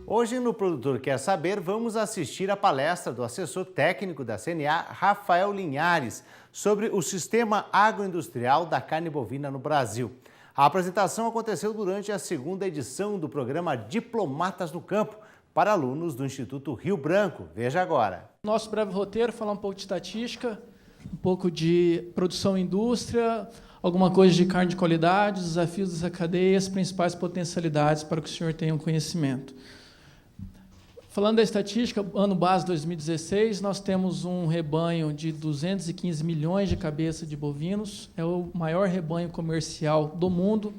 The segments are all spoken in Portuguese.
Hoje no Produtor Quer Saber, vamos assistir a palestra do assessor técnico da CNA, Rafael Linhares, sobre o sistema agroindustrial da carne bovina no Brasil. A apresentação aconteceu durante a segunda edição do programa Diplomatas no Campo, para alunos do Instituto Rio Branco. Veja agora. Nosso breve roteiro, falar um pouco de estatística, um pouco de produção e indústria, alguma coisa de carne de qualidade, desafios dessa cadeia e as principais potencialidades para que o senhor tenha um conhecimento. Falando da estatística, ano base 2016, nós temos um rebanho de 215 milhões de cabeças de bovinos, é o maior rebanho comercial do mundo.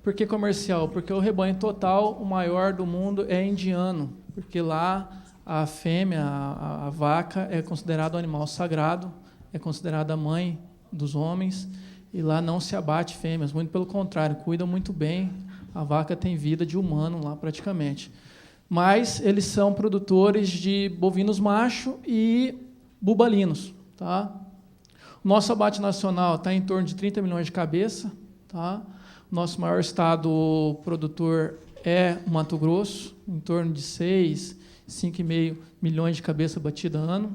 Por que comercial? Porque o rebanho total, o maior do mundo, é indiano, porque lá a fêmea, a vaca, é considerada um animal sagrado, é considerada a mãe dos homens, e lá não se abate fêmeas, muito pelo contrário, cuidam muito bem, a vaca tem vida de humano lá praticamente. Mas eles são produtores de bovinos macho e bubalinos. Tá? O nosso abate nacional está em torno de 30 milhões de cabeça. Tá? Nosso maior estado produtor é o Mato Grosso, em torno de 5,5 milhões de cabeça batida ano.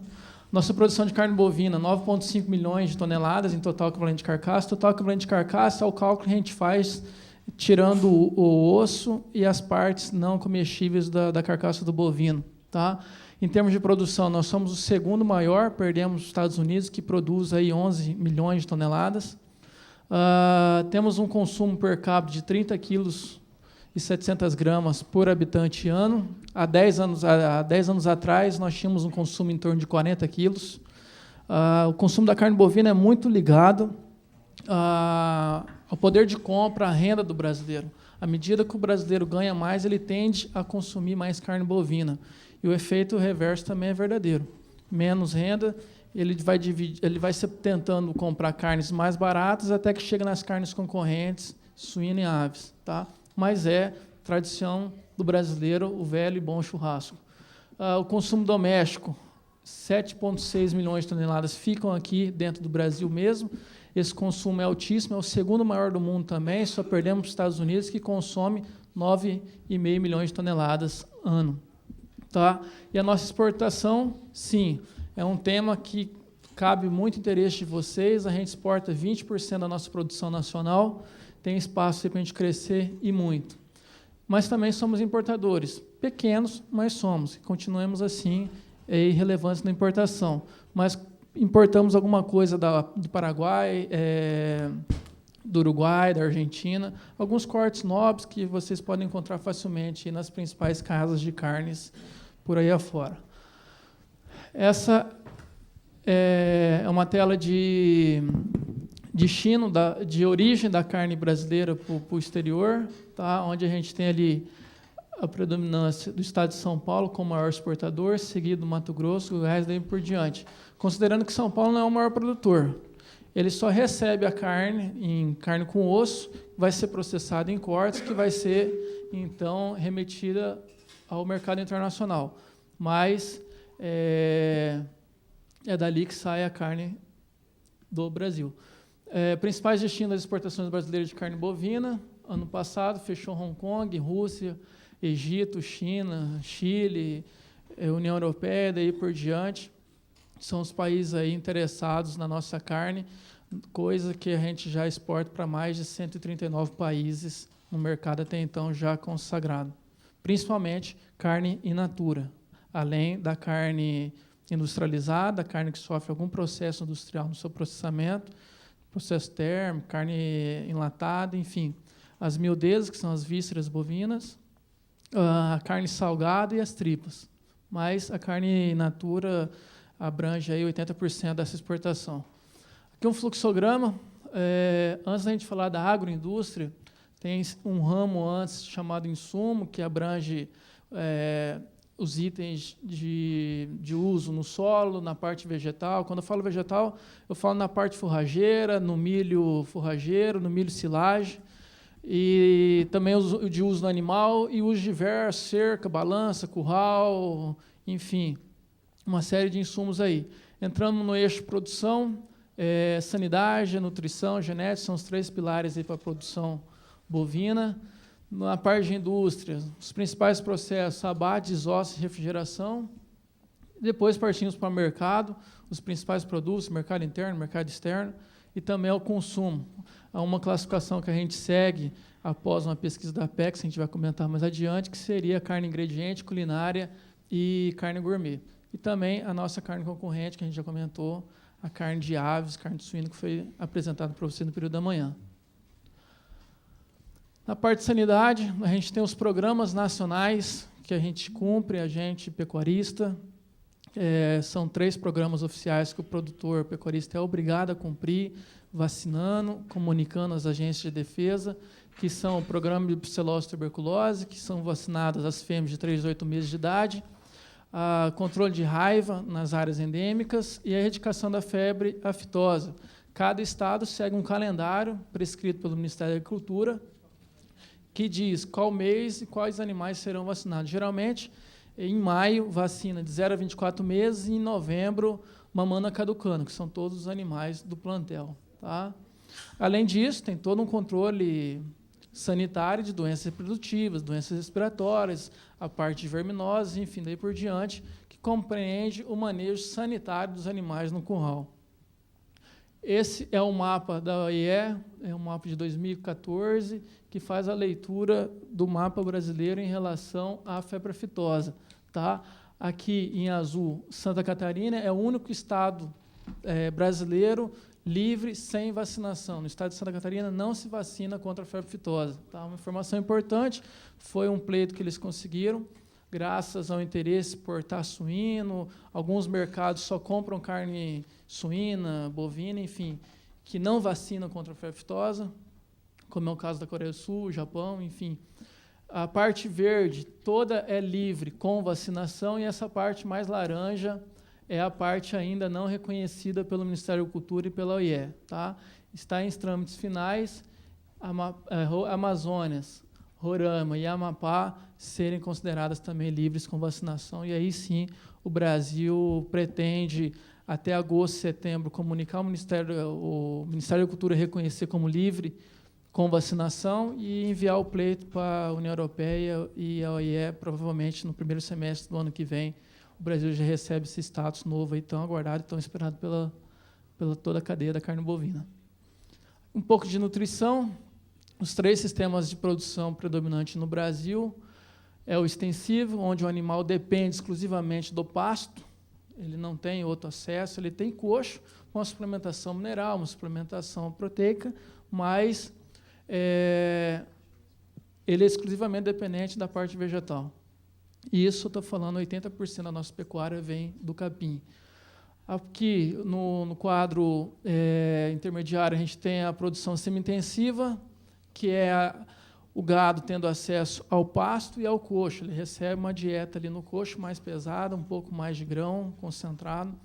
Nossa produção de carne bovina, 9,5 milhões de toneladas em total equivalente de carcaça. Total equivalente de carcaça é o cálculo que a gente faz tirando o osso e as partes não comestíveis da carcaça do bovino. Tá? Em termos de produção, nós somos o segundo maior, perdemos os Estados Unidos, que produz aí 11 milhões de toneladas. Temos um consumo per capita de 30 quilos e 700 gramas por habitante ano. Há 10 anos atrás, nós tínhamos um consumo em torno de 40 quilos. O consumo da carne bovina é muito ligado ao poder de compra, à renda do brasileiro. À medida que o brasileiro ganha mais, ele tende a consumir mais carne bovina. E o efeito reverso também é verdadeiro. Menos renda, ele vai se tentando comprar carnes mais baratas até que chega nas carnes concorrentes, suíno e aves. Tá? Mas é tradição do brasileiro o velho e bom churrasco. O consumo doméstico, 7,6 milhões de toneladas ficam aqui dentro do Brasil mesmo. Esse consumo é altíssimo, é o segundo maior do mundo também, só perdemos para os Estados Unidos, que consome 9,5 milhões de toneladas ano. Tá? E a nossa exportação, sim, é um tema que cabe muito interesse de vocês. A gente exporta 20% da nossa produção nacional, tem espaço para a gente crescer e muito. Mas também somos importadores, pequenos, mas somos. Continuamos assim, irrelevantes na importação. Mas importamos alguma coisa do Paraguai, do Uruguai, da Argentina, alguns cortes nobres que vocês podem encontrar facilmente nas principais casas de carnes por aí afora. Essa é uma tela de destino, de origem da carne brasileira para o exterior, tá? Onde a gente tem ali a predominância do estado de São Paulo como maior exportador, seguido do Mato Grosso, Goiás, daí por diante. Considerando que São Paulo não é o maior produtor, ele só recebe a carne em carne com osso, vai ser processada em cortes, que vai ser, então, remetida ao mercado internacional. Mas é dali que sai a carne do Brasil. Principais destinos das exportações brasileiras de carne bovina. Ano passado, fechou Hong Kong, Rússia, Egito, China, Chile, União Europeia, daí por diante. São os países aí interessados na nossa carne, coisa que a gente já exporta para mais de 139 países no mercado até então já consagrado. Principalmente carne in natura, além da carne industrializada, a carne que sofre algum processo industrial no seu processamento, processo térmico, carne enlatada, enfim. As miudezas, que são as vísceras bovinas, a carne salgada e as tripas. Mas a carne in natura abrange aí 80% dessa exportação. Aqui um fluxograma. Antes da gente falar da agroindústria, tem um ramo antes chamado insumo, que abrange os itens de uso no solo, na parte vegetal. Quando eu falo vegetal, eu falo na parte forrageira, no milho forrageiro, no milho silagem, e também o de uso no animal e uso diversos, cerca, balança, curral, enfim, uma série de insumos aí. Entrando no eixo produção, sanidade, nutrição, genética, são os 3 pilares aí para a produção bovina. Na parte de indústria, os principais processos, abate, desosse e refrigeração. Depois partimos para o mercado, os principais produtos, mercado interno, mercado externo, e também ao consumo. Há uma classificação que a gente segue após uma pesquisa da Apex, a gente vai comentar mais adiante, que seria carne ingrediente, culinária e carne gourmet. E também a nossa carne concorrente, que a gente já comentou, a carne de aves, carne de suíno, que foi apresentada para você no período da manhã. Na parte de sanidade, a gente tem os programas nacionais que a gente cumpre, a gente pecuarista. São 3 programas oficiais que o produtor pecuarista é obrigado a cumprir, vacinando, comunicando às agências de defesa, que são o programa de brucelose e tuberculose, que são vacinadas as fêmeas de 3 a 8 meses de idade, controle de raiva nas áreas endêmicas e a erradicação da febre aftosa. Cada estado segue um calendário prescrito pelo Ministério da Agricultura, que diz qual mês e quais animais serão vacinados. Geralmente, em maio, vacina de 0 a 24 meses, e em novembro, mamana caducana, que são todos os animais do plantel. Tá? Além disso, tem todo um controle sanitário de doenças reprodutivas, doenças respiratórias, a parte de verminoses, enfim, daí por diante, que compreende o manejo sanitário dos animais no curral. Esse é o mapa da OIE, é um mapa de 2014, que faz a leitura do mapa brasileiro em relação à febre aftosa. Tá? Aqui, em azul, Santa Catarina é o único estado brasileiro livre sem vacinação. No estado de Santa Catarina não se vacina contra a febre aftosa. Tá? Uma informação importante, foi um pleito que eles conseguiram, graças ao interesse por exportar suíno, alguns mercados só compram carne suína, bovina, enfim, que não vacinam contra a febre aftosa, como é o caso da Coreia do Sul, Japão, enfim. A parte verde toda é livre com vacinação e essa parte mais laranja é a parte ainda não reconhecida pelo Ministério da Agricultura e pela OIE. Tá? Está em trâmites finais, Amazônias, Roraima e Amapá serem consideradas também livres com vacinação, e aí sim o Brasil pretende, até agosto, setembro, comunicar o Ministério da Agricultura reconhecer como livre com vacinação e enviar o pleito para a União Europeia e a OIE, provavelmente no primeiro semestre do ano que vem. O Brasil já recebe esse status novo aí, tão aguardado e tão esperado pela toda a cadeia da carne bovina. Um pouco de nutrição. Os 3 sistemas de produção predominantes no Brasil é o extensivo, onde o animal depende exclusivamente do pasto, ele não tem outro acesso, ele tem coxo, uma suplementação mineral, uma suplementação proteica, mas ele é exclusivamente dependente da parte vegetal. E isso, eu estou falando, 80% da nossa pecuária vem do capim. Aqui, no quadro intermediário, a gente tem a produção semi-intensiva, que é o gado tendo acesso ao pasto e ao coxo. Ele recebe uma dieta ali no coxo mais pesada, um pouco mais de grão concentrado,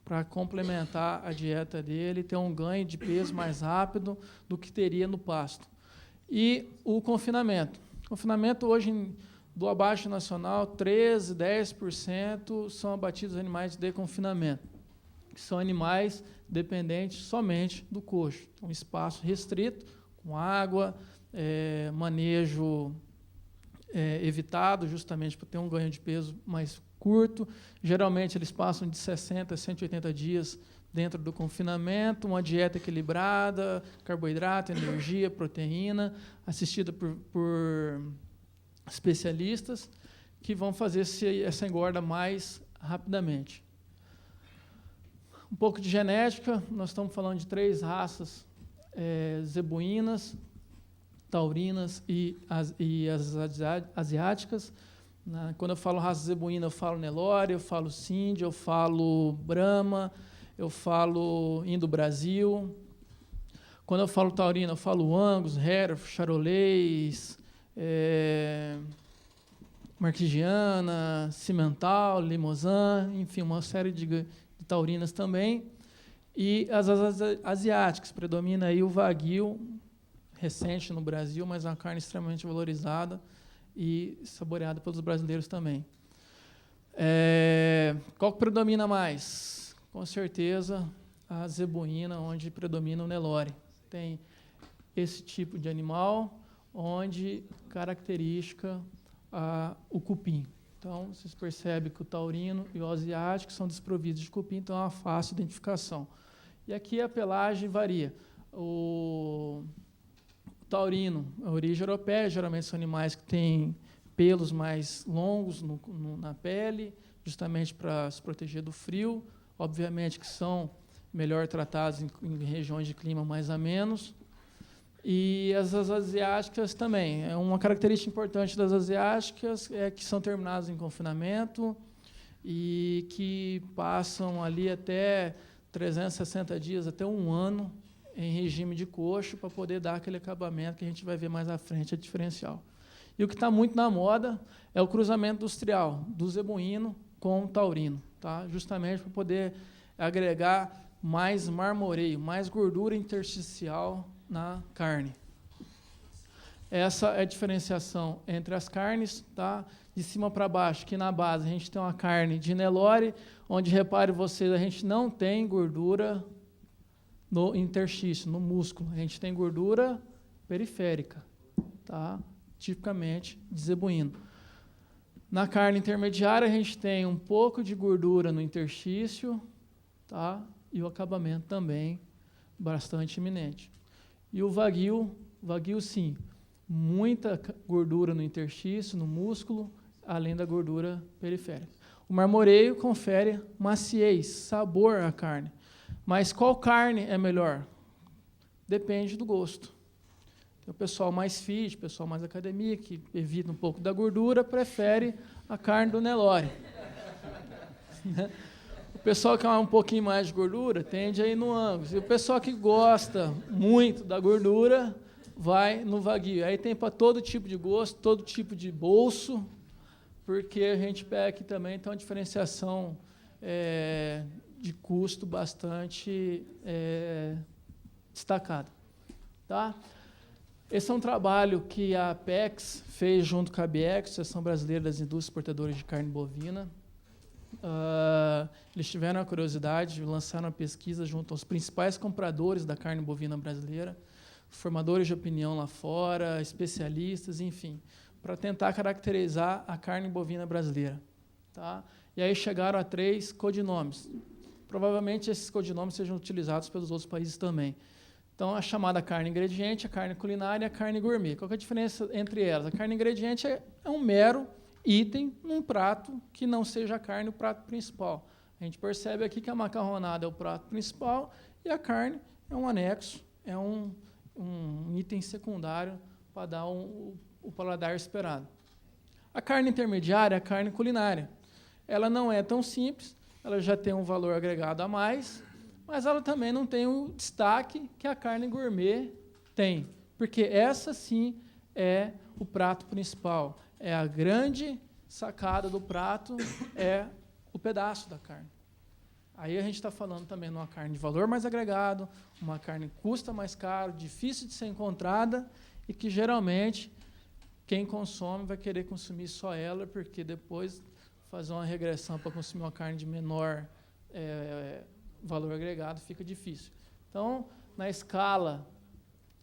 para complementar a dieta dele, ter um ganho de peso mais rápido do que teria no pasto. E o confinamento. O confinamento hoje, do abaixo nacional, 13%, 10% são abatidos animais de confinamento, que são animais dependentes somente do coxo. Um espaço restrito, com água, manejo evitado, justamente para ter um ganho de peso mais curto. Geralmente, eles passam de 60 a 180 dias dentro do confinamento, uma dieta equilibrada, carboidrato, energia, proteína, assistida por especialistas que vão fazer essa engorda mais rapidamente. Um pouco de genética, nós estamos falando de 3 raças zebuínas, taurinas e as asiáticas. Quando eu falo raça zebuína, eu falo Nelore, eu falo Cindy, eu falo Brahma, eu falo Indo-Brasil. Quando eu falo taurina, eu falo Angus, Hereford, Charolais, Marquigiana, Cimental, Limousin, enfim, uma série de taurinas também. E as asiáticas, predomina aí o Wagyu, recente no Brasil, mas é uma carne extremamente valorizada e saboreada pelos brasileiros também. Qual que predomina mais? Com certeza, a zebuína, onde predomina o Nelore. Tem esse tipo de animal, onde característica o cupim. Então, vocês percebem que o taurino e o asiático são desprovidos de cupim, então é uma fácil identificação. E aqui a pelagem varia. O taurino, a origem europeia, geralmente são animais que têm pelos mais longos na pele, justamente para se proteger do frio. Obviamente que são melhor tratados em regiões de clima mais amenos. E as asiáticas também. Uma característica importante das asiáticas é que são terminadas em confinamento e que passam ali até 360 dias, até um ano, em regime de coxo, para poder dar aquele acabamento que a gente vai ver mais à frente, a diferencial. E o que está muito na moda é o cruzamento industrial do zebuíno com o taurino, tá? Justamente para poder agregar mais marmoreio, mais gordura intersticial na carne. Essa é a diferenciação entre as carnes, tá? De cima para baixo, que na base a gente tem uma carne de Nelore, onde, repare vocês, a gente não tem gordura no interstício, no músculo, a gente tem gordura periférica, tá? Tipicamente de zebuíno. Na carne intermediária, a gente tem um pouco de gordura no interstício, tá? E o acabamento também bastante iminente. E o wagyu sim, muita gordura no interstício, no músculo, além da gordura periférica. O marmoreio confere maciez, sabor à carne. Mas qual carne é melhor? Depende do gosto. O pessoal mais fit, o pessoal mais academia, que evita um pouco da gordura, prefere a carne do Nelore. O pessoal que quer um pouquinho mais de gordura tende a ir no Angus. E o pessoal que gosta muito da gordura vai no wagyu. Aí tem para todo tipo de gosto, todo tipo de bolso, porque a gente pega aqui também, então, uma diferenciação de custo bastante destacada. Tá? Esse é um trabalho que a Apex fez junto com a ABEX, Associação Brasileira das Indústrias Exportadoras de Carne Bovina. Eles tiveram a curiosidade de lançar uma pesquisa junto aos principais compradores da carne bovina brasileira, formadores de opinião lá fora, especialistas, enfim, para tentar caracterizar a carne bovina brasileira. Tá? E aí chegaram a 3 codinomes. Provavelmente esses codinomes sejam utilizados pelos outros países também. Então, a chamada carne ingrediente, a carne culinária e a carne gourmet. Qual que é a diferença entre elas? A carne ingrediente é um mero item num prato que não seja a carne o prato principal. A gente percebe aqui que a macarronada é o prato principal e a carne é um anexo, é um item secundário para dar o paladar esperado. A carne intermediária é a carne culinária. Ela não é tão simples, ela já tem um valor agregado a mais, mas ela também não tem o destaque que a carne gourmet tem, porque essa sim é o prato principal. É a grande sacada do prato, é o pedaço da carne. Aí a gente está falando também de uma carne de valor mais agregado, uma carne que custa mais caro, difícil de ser encontrada e que geralmente quem consome vai querer consumir só ela, porque depois fazer uma regressão para consumir uma carne de menor valor agregado fica difícil. Então, na escala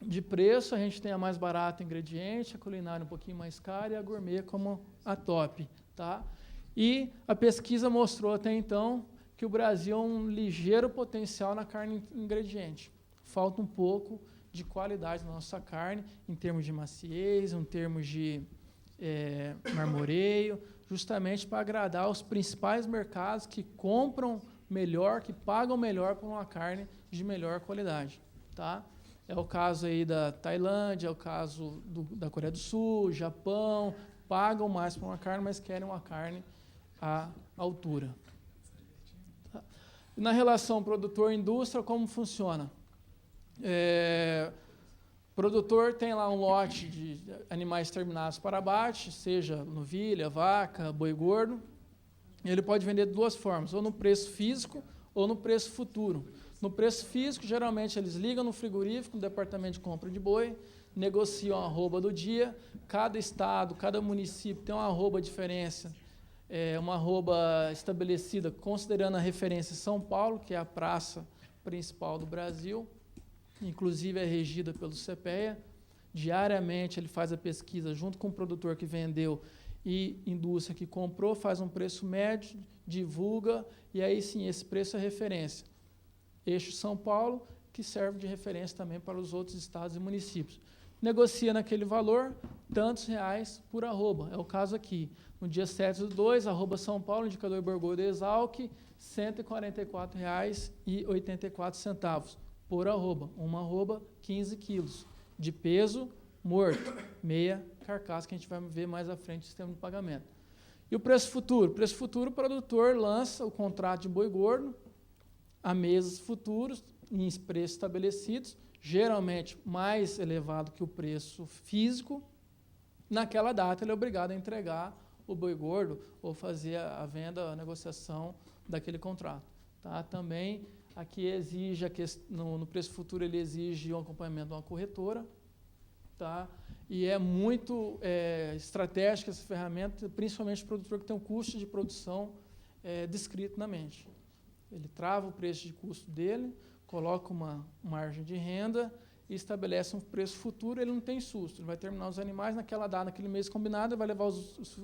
de preço, a gente tem a mais barata ingrediente, a culinária um pouquinho mais cara e a gourmet como a top. Tá? E a pesquisa mostrou até então que o Brasil é um ligeiro potencial na carne ingrediente. Falta um pouco de qualidade na nossa carne, em termos de maciez, em termos de marmoreio, justamente para agradar os principais mercados que compram melhor, que pagam melhor por uma carne de melhor qualidade. Tá? É o caso aí da Tailândia, é o caso da Coreia do Sul, Japão, pagam mais por uma carne, mas querem uma carne à altura. Tá? Na relação produtor-indústria, como funciona? O produtor tem lá um lote de animais terminados para abate, seja novilha, vaca, boi gordo. Ele pode vender de 2 formas, ou no preço físico ou no preço futuro. No preço físico, geralmente, eles ligam no frigorífico, no departamento de compra de boi, negociam a arroba do dia. Cada estado, cada município tem uma arroba diferença, uma arroba estabelecida considerando a referência São Paulo, que é a praça principal do Brasil, inclusive é regida pelo CPEA. diariamente ele faz a pesquisa junto com o produtor que vendeu e indústria que comprou, faz um preço médio, divulga, e aí sim, esse preço é referência. Eixo São Paulo, que serve de referência também para os outros estados e municípios. Negocia naquele valor, tantos reais por arroba. É o caso aqui. No dia 7/2, arroba São Paulo, indicador Borgô de Exalc, R$ 144,84 por arroba. Uma arroba, 15 quilos. De peso, morto. Meia carcaça, que a gente vai ver mais à frente no sistema de pagamento. E o preço futuro? Preço futuro, o produtor lança o contrato de boi gordo a meses futuros, em preços estabelecidos, geralmente mais elevado que o preço físico. Naquela data, ele é obrigado a entregar o boi gordo ou fazer a venda, a negociação daquele contrato. Tá? Também, aqui exige, no preço futuro, ele exige um acompanhamento de uma corretora. Tá? E é muito estratégica essa ferramenta, principalmente o produtor que tem um custo de produção descrito na mente. Ele trava o preço de custo dele, coloca uma margem de renda e estabelece um preço futuro, ele não tem susto. Ele vai terminar os animais naquela data, naquele mês combinado, vai levar os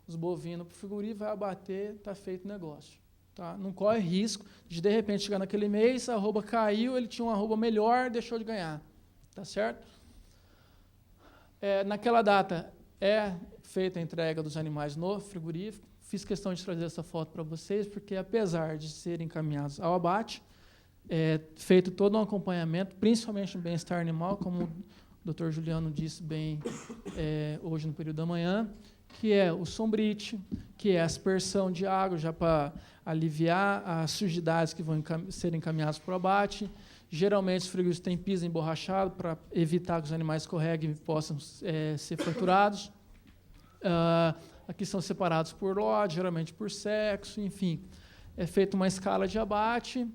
bovinos para o frigorífico, vai abater, está feito o negócio. Tá? Não corre risco de repente, chegar naquele mês, a arroba caiu, ele tinha uma arroba melhor, deixou de ganhar. Tá certo? Naquela data, é feita a entrega dos animais no frigorífico. Fiz questão de trazer essa foto para vocês, porque apesar de serem encaminhados ao abate, feito todo um acompanhamento, principalmente no bem-estar animal, como o Dr. Juliano disse bem hoje no período da manhã, que é o sombrite, que é a aspersão de água, já para aliviar as sujidades que vão ser encaminhadas para o abate. Geralmente, os frigoríficos têm piso emborrachado para evitar que os animais escorreguem e possam ser fraturados. Aqui são separados por lote, geralmente por sexo, enfim. É feita uma escala de abate.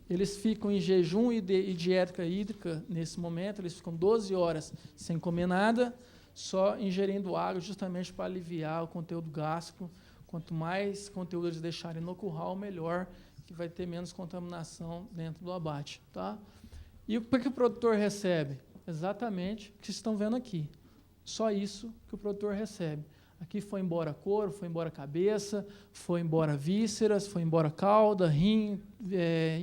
Eles ficam em jejum e dieta hídrica nesse momento, eles ficam 12 horas sem comer nada, só ingerindo água, justamente para aliviar o conteúdo gástrico. Quanto mais conteúdo eles deixarem no curral, melhor, que vai ter menos contaminação dentro do abate. Tá? E o que o produtor recebe? Exatamente o que vocês estão vendo aqui. Só isso que o produtor recebe. Aqui foi embora couro, foi embora cabeça, foi embora vísceras, foi embora cauda, rim,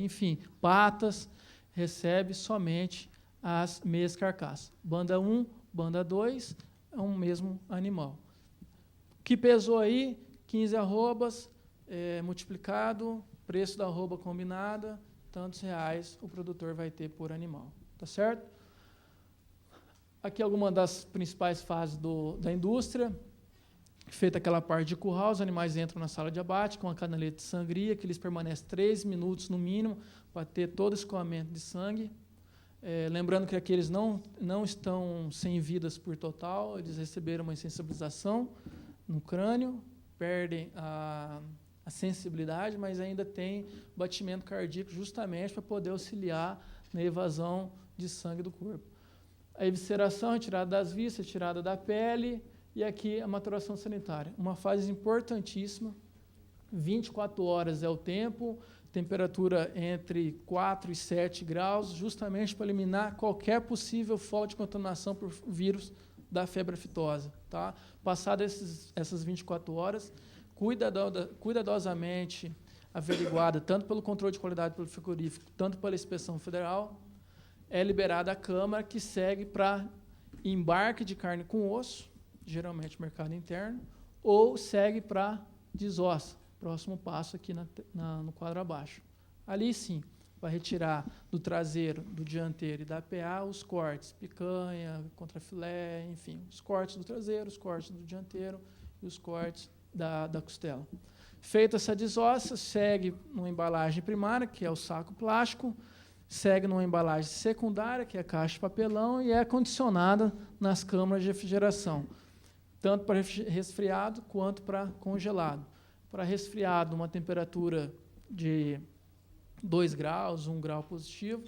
enfim, patas. Recebe somente as meias carcaças. Banda 1, banda 2, é um mesmo animal. O que pesou aí? 15 arrobas, multiplicado, preço da arroba combinada, tantos reais o produtor vai ter por animal. Tá certo? Aqui alguma das principais fases da indústria. Feita aquela parte de curral, os animais entram na sala de abate com a canaleta de sangria, que eles permanecem 3 minutos no mínimo para ter todo o escoamento de sangue. Lembrando que aqueles não estão sem vidas por total, eles receberam uma insensibilização no crânio, perdem a sensibilidade, mas ainda tem batimento cardíaco justamente para poder auxiliar na evasão de sangue do corpo. A evisceração, retirada das vísceras, retirada da pele, e aqui a maturação sanitária. Uma fase importantíssima, 24 horas é o tempo, temperatura entre 4 e 7 graus, justamente para eliminar qualquer possível foco de contaminação por vírus da febre aftosa. Tá? Passadas essas 24 horas, cuidadosamente averiguada, tanto pelo controle de qualidade pelo frigorífico, tanto pela inspeção federal, é liberada a câmara que segue para embarque de carne com osso, geralmente mercado interno, ou segue para desossa, próximo passo aqui no quadro abaixo. Ali sim, vai retirar do traseiro, do dianteiro e da PA os cortes, picanha, contrafilé, enfim, os cortes do traseiro, os cortes do dianteiro e os cortes da costela. Feita essa desossa, segue numa embalagem primária, que é o saco plástico, segue numa embalagem secundária, que é a caixa de papelão, e é condicionada nas câmaras de refrigeração, tanto para resfriado quanto para congelado. Para resfriado, uma temperatura de 2 graus, 1 grau positivo,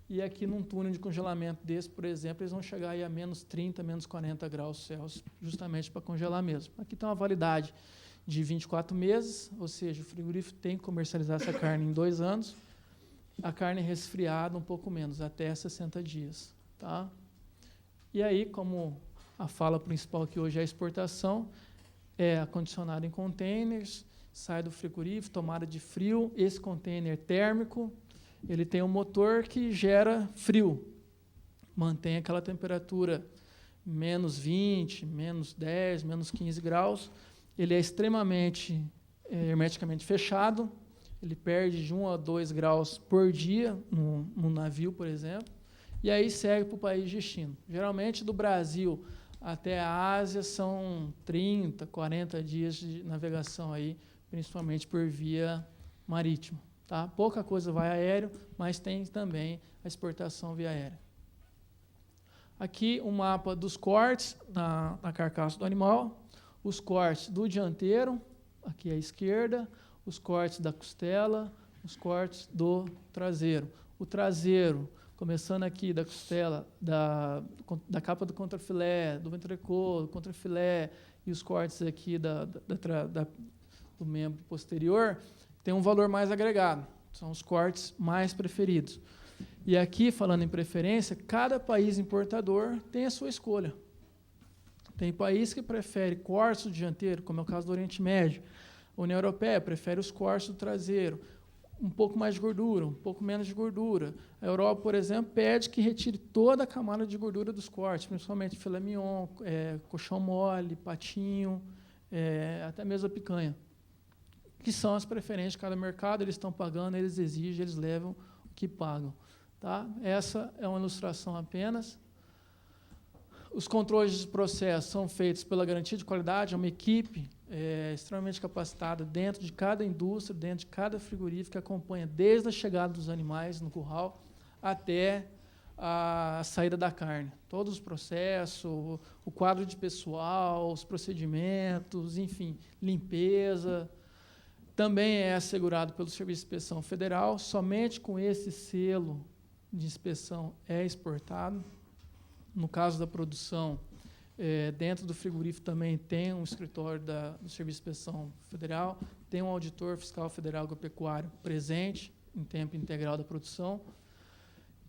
e aqui num túnel de congelamento desse, por exemplo, eles vão chegar aí a menos 30, menos 40 graus Celsius, justamente para congelar mesmo. Aqui tem uma validade de 24 meses, ou seja, o frigorífico tem que comercializar essa carne em 2 anos. a carne resfriada um pouco menos, até 60 dias. Tá? E aí, como a fala principal que hoje é a exportação, é acondicionado em containers, sai do frigorífico, tomada de frio, esse container térmico, ele tem um motor que gera frio, mantém aquela temperatura menos 20, menos 10, menos 15 graus, ele é extremamente hermeticamente fechado, ele perde de 1 a 2 graus por dia no navio, por exemplo, e aí segue para o país de destino. Geralmente, do Brasil até a Ásia são 30, 40 dias de navegação, aí, principalmente por via marítima. Tá? Pouca coisa vai aéreo, mas tem também a exportação via aérea. Aqui um mapa dos cortes na carcaça do animal, os cortes do dianteiro, aqui à esquerda, os cortes da costela, os cortes do traseiro. O traseiro, começando aqui da costela, da capa do contrafilé, do entrecô, do contrafilé, e os cortes aqui do membro posterior, tem um valor mais agregado. São os cortes mais preferidos. E aqui, falando em preferência, cada país importador tem a sua escolha. Tem país que prefere cortes do dianteiro, como é o caso do Oriente Médio. A União Europeia prefere os cortes do traseiro, um pouco mais de gordura, um pouco menos de gordura. A Europa, por exemplo, pede que retire toda a camada de gordura dos cortes, principalmente filé mignon, coxão mole, patinho, até mesmo a picanha, que são as preferências de cada mercado. Eles estão pagando, eles exigem, eles levam o que pagam. Tá? Essa é uma ilustração apenas. Os controles de processo são feitos pela garantia de qualidade, é uma equipe extremamente capacitada dentro de cada indústria, dentro de cada frigorífico, que acompanha desde a chegada dos animais no curral até a saída da carne. Todos os processos, o quadro de pessoal, os procedimentos, enfim, limpeza. Também é assegurado pelo Serviço de Inspeção Federal, somente com esse selo de inspeção é exportado. No caso da produção, dentro do frigorífico também tem um escritório do Serviço de Inspeção Federal, tem um auditor fiscal federal agropecuário presente em tempo integral da produção,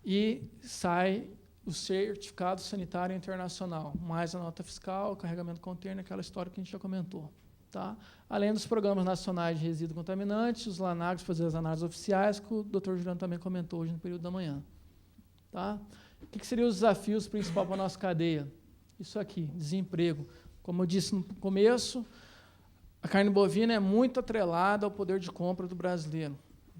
e sai o certificado sanitário internacional, mais a nota fiscal, o carregamento container, aquela história que a gente já comentou. Tá? Além dos programas nacionais de resíduos contaminantes, os LANAGs fazer as análises oficiais, que o Dr. Juliano também comentou hoje no período da manhã. Tá? O que seriam os desafios principais para a nossa cadeia? Isso aqui, desemprego. Como eu disse no começo, a carne bovina é muito atrelada ao poder de compra do brasileiro.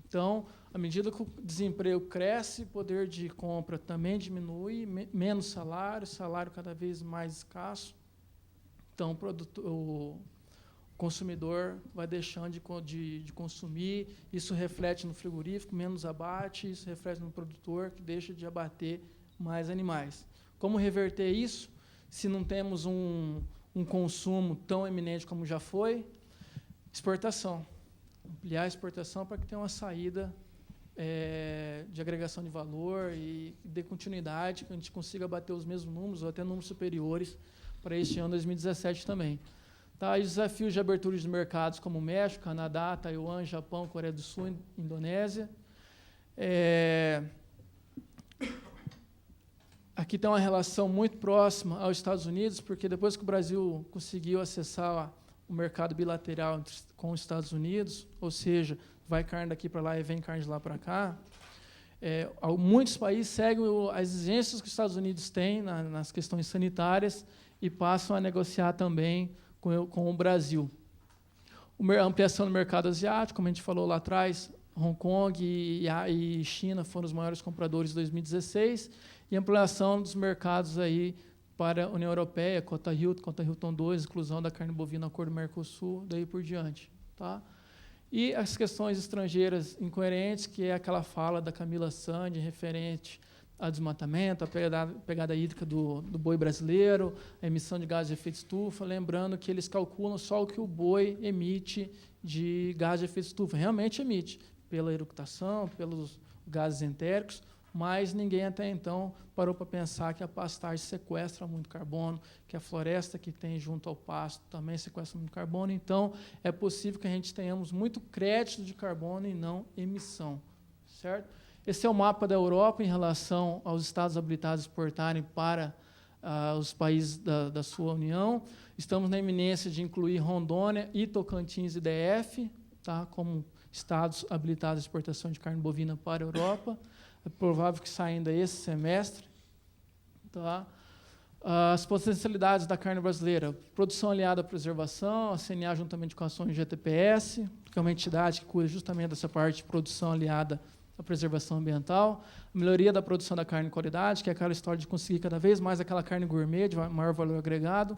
Então, à medida que o desemprego cresce, o poder de compra também diminui, menos salário cada vez mais escasso. Então, o consumidor vai deixando de consumir, isso reflete no frigorífico, menos abate, isso reflete no produtor, que deixa de abater mais animais. Como reverter isso, se não temos um consumo tão eminente como já foi? Exportação. Ampliar a exportação para que tenha uma saída de agregação de valor e dê continuidade, que a gente consiga bater os mesmos números ou até números superiores para este ano 2017 também. Tá, e desafios de abertura de mercados como México, Canadá, Taiwan, Japão, Coreia do Sul, Indonésia. Aqui tem uma relação muito próxima aos Estados Unidos, porque depois que o Brasil conseguiu acessar o mercado bilateral com os Estados Unidos, ou seja, vai carne daqui para lá e vem carne de lá para cá, muitos países seguem as exigências que os Estados Unidos têm nas questões sanitárias e passam a negociar também com o Brasil. A ampliação do mercado asiático, como a gente falou lá atrás, Hong Kong e China foram os maiores compradores de 2016, e ampliação dos mercados aí para a União Europeia, Cota Hilton 2, inclusão da carne bovina no Acordo Mercosul, daí por diante. Tá? E as questões estrangeiras incoerentes, que é aquela fala da Camila Sandi, referente ao desmatamento, a pegada hídrica do boi brasileiro, a emissão de gases de efeito estufa, lembrando que eles calculam só o que o boi emite de gás de efeito estufa. Realmente emite, pela eructação, pelos gases entéricos, mas ninguém até então parou para pensar que a pastagem sequestra muito carbono, que a floresta que tem junto ao pasto também sequestra muito carbono. Então, é possível que a gente tenhamos muito crédito de carbono e não emissão. Certo? Esse é o mapa da Europa em relação aos estados habilitados a exportarem para os países da sua União. Estamos na iminência de incluir Rondônia e Tocantins e DF, tá, como estados habilitados à exportação de carne bovina para a Europa. É provável que saia ainda esse semestre. Tá. As potencialidades da carne brasileira: produção aliada à preservação, a CNA juntamente com a ações GTPS, que é uma entidade que cuida justamente dessa parte de produção aliada à preservação ambiental, a melhoria da produção da carne de qualidade, que é aquela história de conseguir cada vez mais aquela carne gourmet de maior valor agregado,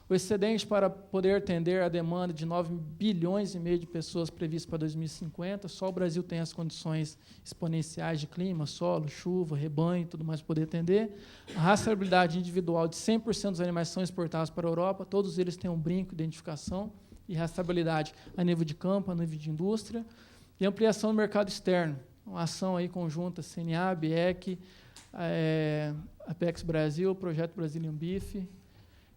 o excedente para poder atender a demanda de 9,5 bilhões de pessoas previsto para 2050. Só o Brasil tem as condições exponenciais de clima, solo, chuva, rebanho e tudo mais para poder atender. A rastreabilidade individual de 100% dos animais são exportados para a Europa, todos eles têm um brinco de identificação e rastreabilidade a nível de campo, a nível de indústria. E ampliação do mercado externo, uma ação aí conjunta CNA, BIEC, Apex Brasil, Projeto Brazilian Beef,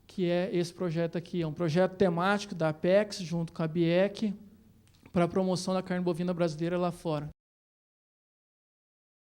que é esse projeto aqui. É um projeto temático da Apex, junto com a BIEC, para a promoção da carne bovina brasileira lá fora.